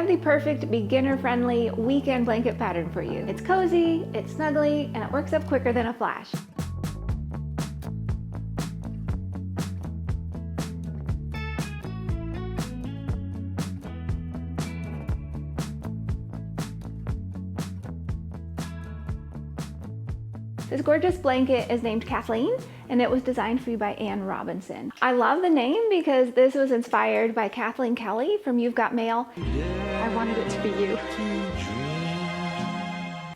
have the perfect beginner-friendly weekend blanket pattern for you. It's cozy, it's snuggly, and it works up quicker than a flash. This gorgeous blanket is named Kathleen, and it was designed for you by Anne Robinson. I love the name because this was inspired by Kathleen Kelly from You've Got Mail. I wanted it to be you.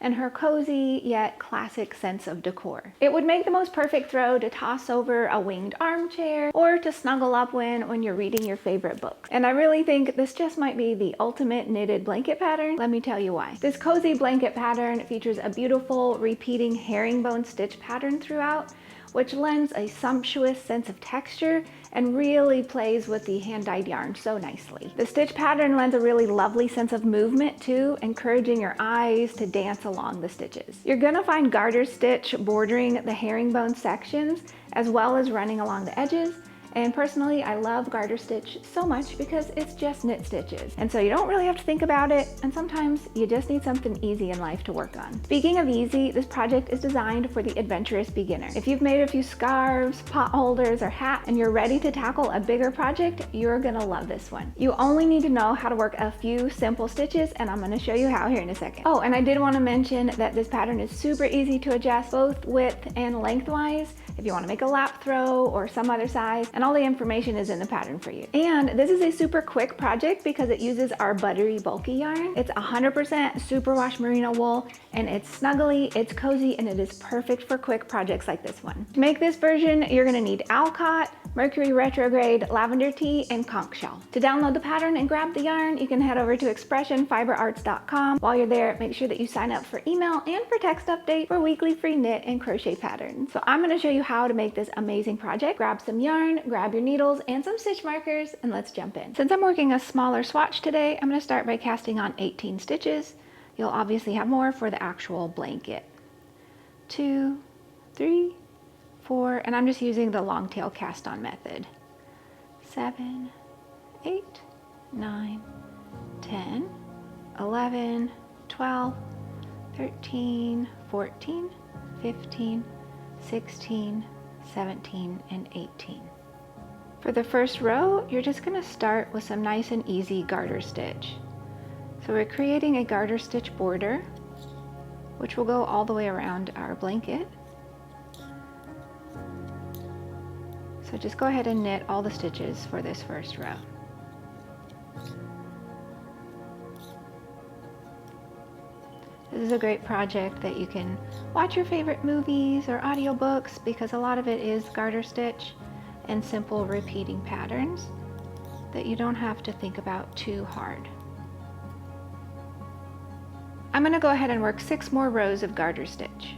And her cozy yet classic sense of decor. It would make the most perfect throw to toss over a winged armchair or to snuggle up when you're reading your favorite books. And I really think this just might be the ultimate knitted blanket pattern. Let me tell you why. This cozy blanket pattern features a beautiful repeating herringbone stitch pattern throughout, which lends a sumptuous sense of texture and really plays with the hand-dyed yarn so nicely. The stitch pattern lends a really lovely sense of movement too, encouraging your eyes to dance along the stitches. You're gonna find garter stitch bordering the herringbone sections as well as running along the edges. And personally, I love garter stitch so much because it's just knit stitches. And so you don't really have to think about it, and sometimes you just need something easy in life to work on. Speaking of easy, this project is designed for the adventurous beginner. If you've made a few scarves, pot holders, or hats, and you're ready to tackle a bigger project, you're gonna love this one. You only need to know how to work a few simple stitches, and I'm gonna show you how here in a second. Oh, and I did wanna mention that this pattern is super easy to adjust both width and lengthwise if you wanna make a lap throw or some other size, and all the information is in the pattern for you. And this is a super quick project because it uses our Buttery bulky yarn. It's 100% superwash merino wool, and it's snuggly, it's cozy, and it is perfect for quick projects like this one. To make this version, you're gonna need Alcott, Mercury Retrograde, Lavender Tea, and Conch Shell. To download the pattern and grab the yarn, you can head over to ExpressionFiberArts.com. While you're there, make sure that you sign up for email and for text update for weekly free knit and crochet patterns. So I'm gonna show you how to make this amazing project. Grab some yarn, grab your needles, and some stitch markers, and let's jump in. Since I'm working a smaller swatch today, I'm gonna start by casting on 18 stitches. You'll obviously have more for the actual blanket. 2, 3, 4, and I'm just using the long tail cast on method. 7, 8, 9, 10, 11, 12, 13, 14, 15, 16, 17, and 18. For the first row, you're just gonna start with some nice and easy garter stitch. So we're creating a garter stitch border, which will go all the way around our blanket. So just go ahead and knit all the stitches for this first row. This is a great project that you can watch your favorite movies or audiobooks because a lot of it is garter stitch and simple repeating patterns that you don't have to think about too hard. I'm going to go ahead and work 6 more rows of garter stitch.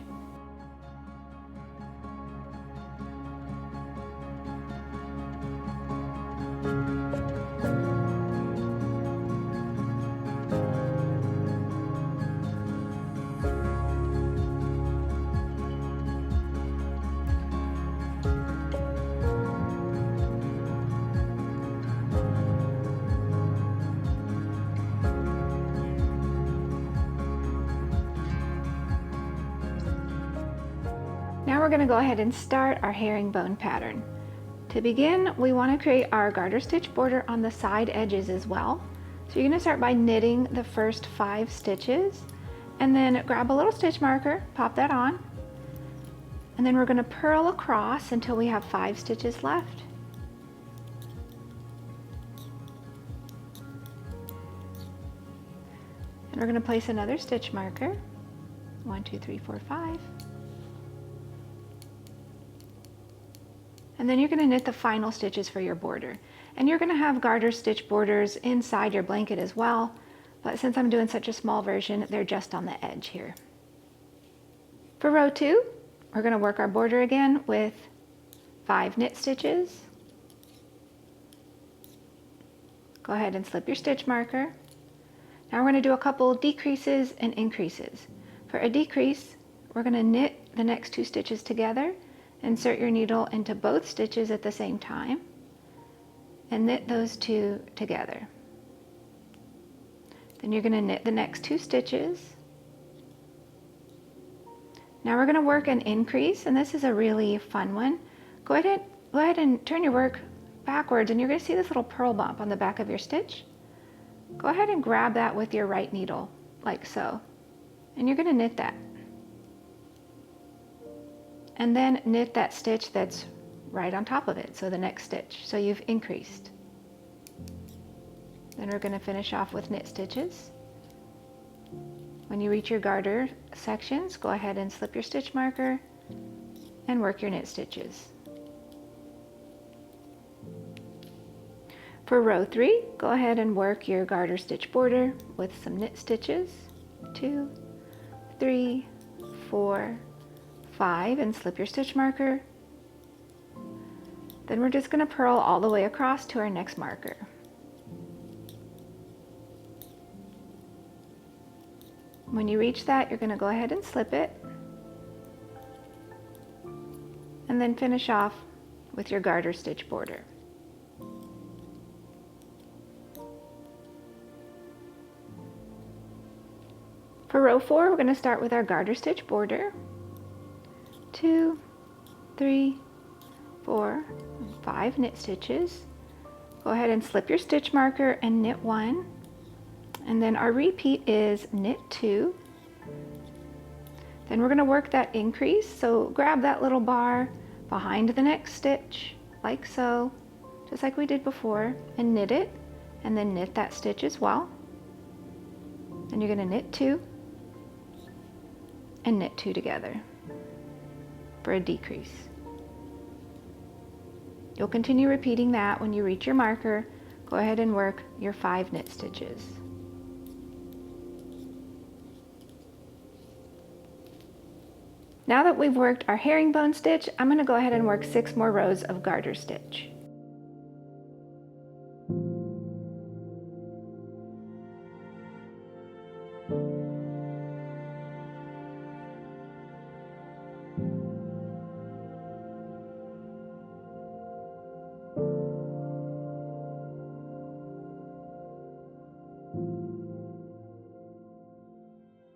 Now we're going to go ahead and start our herringbone pattern. To begin, we want to create our garter stitch border on the side edges as well. So you're going to start by knitting the first 5 stitches, and then grab a little stitch marker, pop that on, and then we're going to purl across until we have 5 stitches left. And we're going to place another stitch marker, 1, 2, 3, 4, 5. And then you're going to knit the final stitches for your border. And you're going to have garter stitch borders inside your blanket as well, but since I'm doing such a small version, they're just on the edge here. For row 2, we're going to work our border again with 5 knit stitches. Go ahead and slip your stitch marker. Now we're going to do a couple decreases and increases. For a decrease, we're going to knit the next 2 stitches together. Insert your needle into both stitches at the same time and knit those 2 together. Then you're going to knit the next 2 stitches. Now we're going to work an increase, and this is a really fun one. Go ahead and turn your work backwards, and you're going to see this little purl bump on the back of your stitch. Go ahead and grab that with your right needle, like so. And you're going to knit that. And then knit that stitch that's right on top of it, so the next stitch. So you've increased. Then we're going to finish off with knit stitches. When you reach your garter sections, go ahead and slip your stitch marker and work your knit stitches. For row 3, go ahead and work your garter stitch border with some knit stitches. 2, 3, 4, 5, and slip your stitch marker. Then we're just going to purl all the way across to our next marker. When you reach that, you're going to go ahead and slip it, and then finish off with your garter stitch border. For row 4, we're going to start with our garter stitch border. 2, 3, 4, 5 knit stitches. Go ahead and slip your stitch marker and knit 1. And then our repeat is knit 2. Then we're going to work that increase, so grab that little bar behind the next stitch, like so, just like we did before, and knit it, and then knit that stitch as well. Then you're going to knit 2 and knit 2 together for a decrease. You'll continue repeating that. When you reach your marker, go ahead and work your 5 knit stitches. Now that we've worked our herringbone stitch, I'm going to go ahead and work 6 more rows of garter stitch.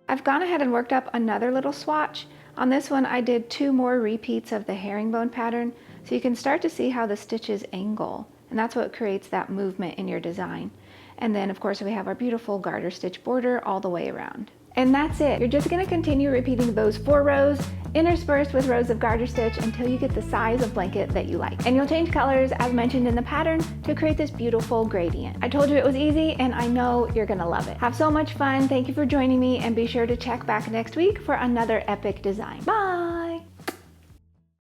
I've gone ahead and worked up another little swatch. On this one, I did 2 more repeats of the herringbone pattern, so you can start to see how the stitches angle, and that's what creates that movement in your design. And then, of course, we have our beautiful garter stitch border all the way around. And that's it. You're just going to continue repeating those 4 rows, interspersed with rows of garter stitch until you get the size of blanket that you like. And you'll change colors, as mentioned in the pattern, to create this beautiful gradient. I told you it was easy, and I know you're going to love it. Have so much fun. Thank you for joining me, and be sure to check back next week for another epic design. Bye!